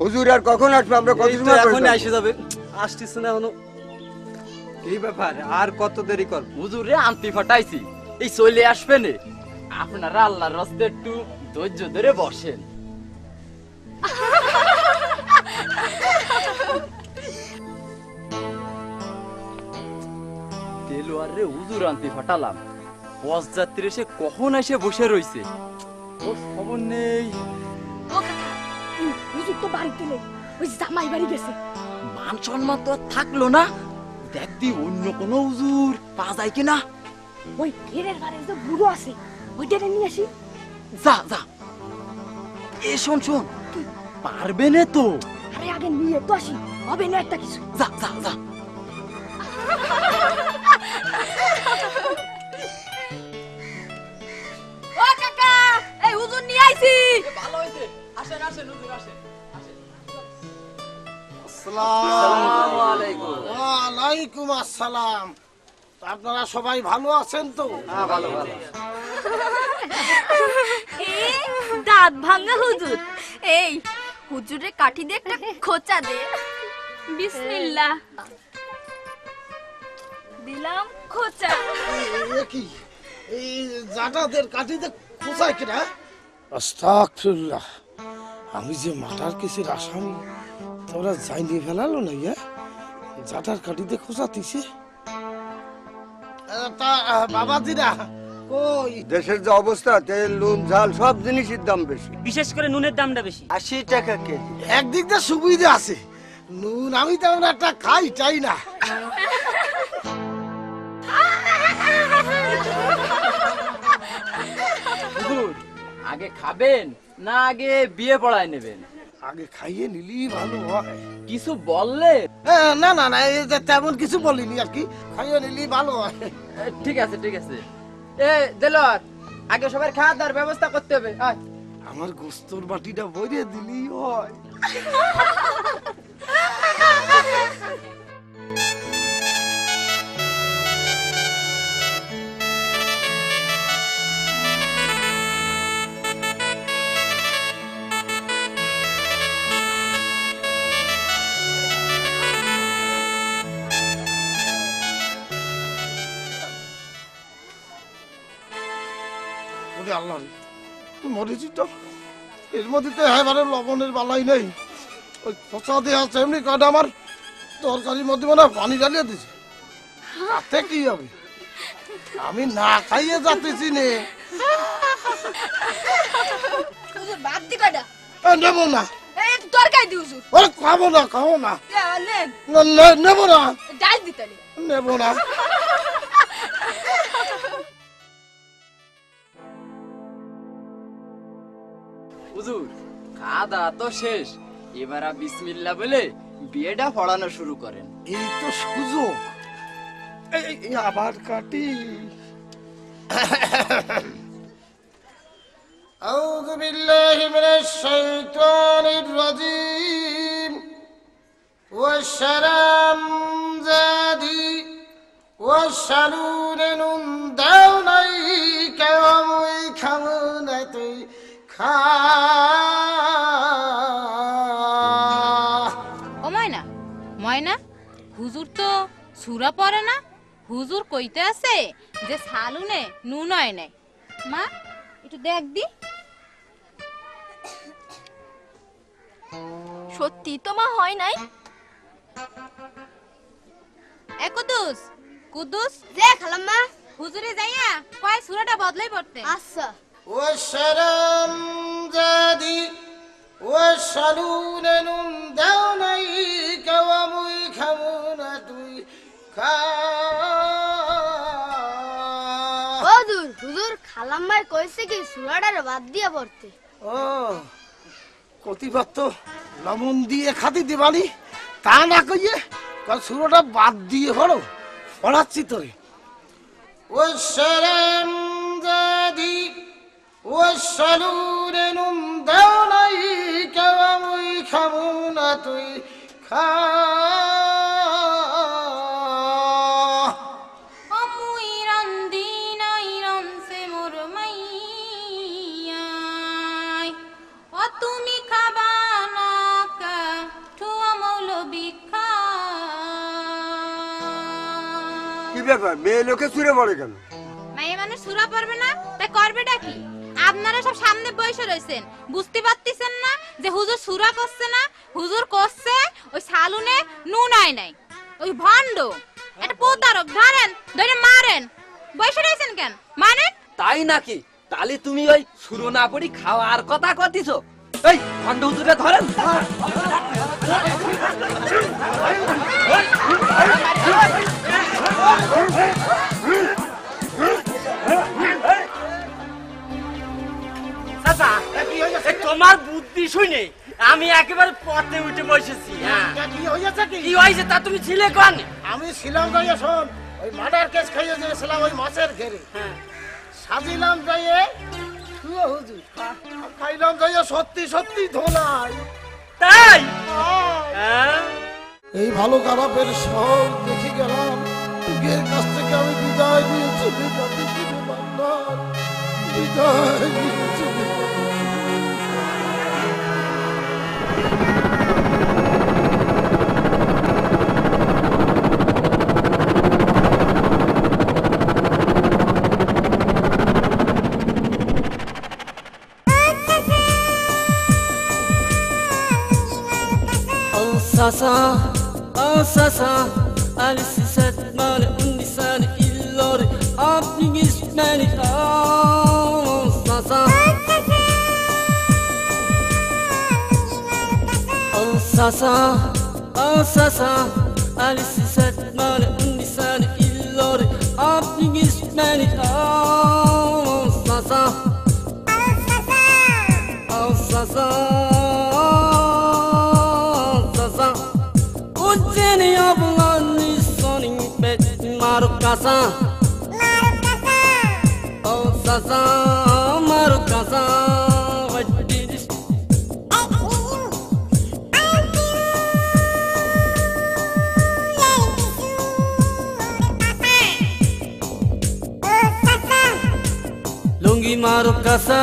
হুজুর আর কখন আসবে? আমরা কত এই তো সময় এখনই এসে যাবে। আসতেছে না এখনো। এই ব্যাপার আর কত দেরি কর? হুজুরে আন্তি ফাটাইছি, এই চলে আসবে নে। আপনারা আল্লাহর রাস্তায় একটু ধৈর্য ধরে বসেন। দেলোয়ার রে হুজুর আন্তি ফাটালাম, বস যাত্রী সে কখন এসে বসে রইছে, ওর খবর নেই। ও কাকা, হুজুর তো বাড়িতে নেই, ওই জামাই বাড়ি গেছে। মান সম্মান তো আর থাকলো না। দেখ দি অন্য কোনো হুজুর পাওয়া যায় কিনা। ওই ঘেরের বাড়ি যে বুড়ো আছে, ওইটারে নিয়ে আসি। যা যা। এ শোন শোন, পারবে না তো? আরে আগে নিয়ে তো আসি, হবে না একটা কিছু। যা যা যা। ও কাকা, এই হুজুর নিয়ে আইছি। ভালো হইছে, আসেন আসেন হুজুর আসেন। আসসালামু আলাইকুম। ওয়ালাইকুম আসসালাম। আপনারা সবাই ভালো আছেন তো? হ্যাঁ ভালো ভালো। দাঁত ভাঙা হুজুর। এই হুজুরের কাঠি দিয়ে একটা খোঁচা দে। বিসমিল্লাহ। দিলাম খোঁচা। এ কি এই জাটাদের কাটিতে কোথায় কিনা? আস্তাগফিরুল্লাহ। আমি যে মাটার কেসের আসামি, তোরা জাইনি ফেলালো না? জাটার কাটিতে খোঁচাতিছে। তা বাবাজিরা কই? দেশের যে অবস্থা, তেল নুন ঝাল সব জিনিসের দাম বেশি। বিশেষ করে নুনের দামটা বেশি। 80 টাকা কেজি। একদিক দিয়ে সুবিধা আছে, নুন আমি তেমন একটা খাই চাই না। হুজুর আগে খাবেন না আগে বিয়ে পড়ায় নেবেন? আগে খাইয়ে নিলি ভালো হয়। কিছু বললে? না না না, এই যে তেমন কিছু বলিনি আর কি, খাইয়ে নিলি ভালো হয়। ঠিক আছে ঠিক আছে। এ দেলোয়ার, আগে সবার খাওয়া দাওয়ার ব্যবস্থা করতে হবে। আয়। আমার গোস্তর বাটিটা ভরে দিলি হয়। আল্লাহ মরেছি তো, এর মধ্যে তো এবারে লবণের বালাই নেই। ওই পচা দেওয়া আছে এমনি কাটা আমার তরকারির মধ্যে মানে পানি ঢালিয়ে দিছে, তাতে কি হবে? আমি না খাইয়ে যাতেছি নে। হুজুর ভাত দি কয়টা? নেবো না। এই তরকারি দি হুজুর। ওরে খাবো না, খাবো না, নেন, নেবো না, ডাল দি তাহলে। নেবো না। হুজুর খাওয়া দাওয়া তো শেষ, এবার বিসমিল্লাহ বলে বিয়েটা পড়ানো শুরু করেন। এই তো সুযোগ, এই আবার কাটি। আউযু বিল্লাহি মিনাশ শাইতানির রাজীম। ওয়াশরাম জাদি ওয়াশালুন দাওনাই কাওয়ামুই খামুনাতুই খা। ও ময়না, ময়না, হুজুর তো সূরা পড়ে না। হুজুর কইতে আছে যে সালুনে নুন হয় নাই। মা একটু দেখ দি। সত্যি তো মা হয় নাই। এ কুদুস, কুদুস যে খালাম্মা। হুজুরে যাইয়া কয় সূরাটা বদলাই পড়তে। আচ্ছা। ওয়াশরাম জাদি ওয়াশালুন দাওনাই কাওয়ামুই খামুনাতুই খা। হুজুর, হুজুর খালাম্মাই কইছে কি সূরাটার বাদ দিয়ে পড়তে। ও কতিবার তো লবণ দিয়ে খাতি দিবানি, তা না কইয়ে সুরোটা বাদ দিয়ে পড়ো। পড়াচ্ছি তোরে। ওয়াশরাম জাদি ওয়াশালুন দাওনাই কাওয়ামুই খামুনাতুই খা। তুমি খাবা না কি ব্যাপার মেয়ে লোকে চুরে পড়ে কেন? মাইয়া মানুষ সুরা পারবে না তাই করবেটা কি? আপনারা সব সামনে বসে রয়েছেন, বুঝতে পারতেছেন না যে হুজুর সুরা করছে না? হুজুর করছে ওই সালুনে নুন আয় নাই, ওই ভণ্ড একটা প্রতারক, ধরেন ধরে মারেন। বসে রয়েছেন কেন? মানেন? তাই নাকি? তাহলে তুমি ওই শুরু না পড়ি খাওয়ার কথা কতিছো? এই খন্ড হুজুরে ধরেন। চাচা, এ তোমার বুদ্ধি শুনে আমি একেবারে পথে উঠে বসেছি। হ্যাঁ, কি হয়েছে কি? কি হয়েছে তা তুমি ছিলে কোন? আমি ছিলাম যাইয়ে শোন, ওই মার্ডার কেস খাইয়ে দিয়েছিলাম ওই মাছের ঘেরে। সাজিলাম যাইয়ে হুজুর, খাইলাম যাইয়ে সত্যি সত্যি ধোলাই। তাই? হ্যাঁ, এই ভালো খারাপের সব দেখে গেলাম, এর কাছ থেকে আমি বিদায় নিয়ে চলে যাবি শুধু বান্দার, বিদায় নিয়ে চলে যাবি। Sasa, Alice said, "Man, undisan illor, apning is many." Sasa, Alice said, "Man, undisan illor, apning is many." Sasa, Ujeni ablan soning pet marukasa, oh sasa marukasa, what did this? Lungi marukasa.